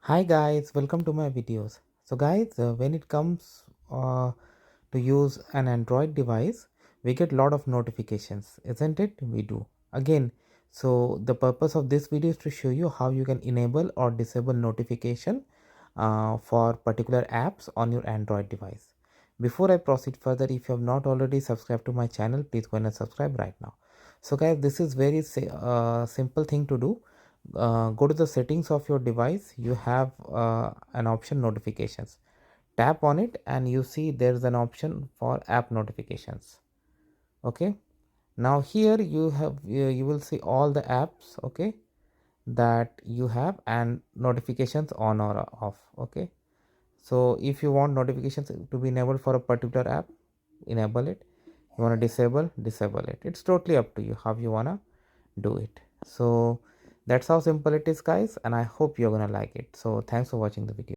Hi guys, welcome to my videos. So guys, when it comes to use an Android device, we get a lot of notifications, isn't it? We do. Again, so the purpose of this video is to show you how you can enable or disable notification for particular apps on your Android device. Before I proceed further, if you have not already subscribed to my channel, please go and subscribe right now. So guys, this is very simple thing to do. Go to the settings of your device. You have an option notifications. Tap on it and you see there's an option for app notifications. Okay, now here you will see all the apps, okay, that you have and notifications on or off. Okay, so if you want notifications to be enabled for a particular app, enable it. You want to disable it. It's totally up to you how you want to do it. So that's how simple it is guys, and I hope you're gonna like it. So thanks for watching the video.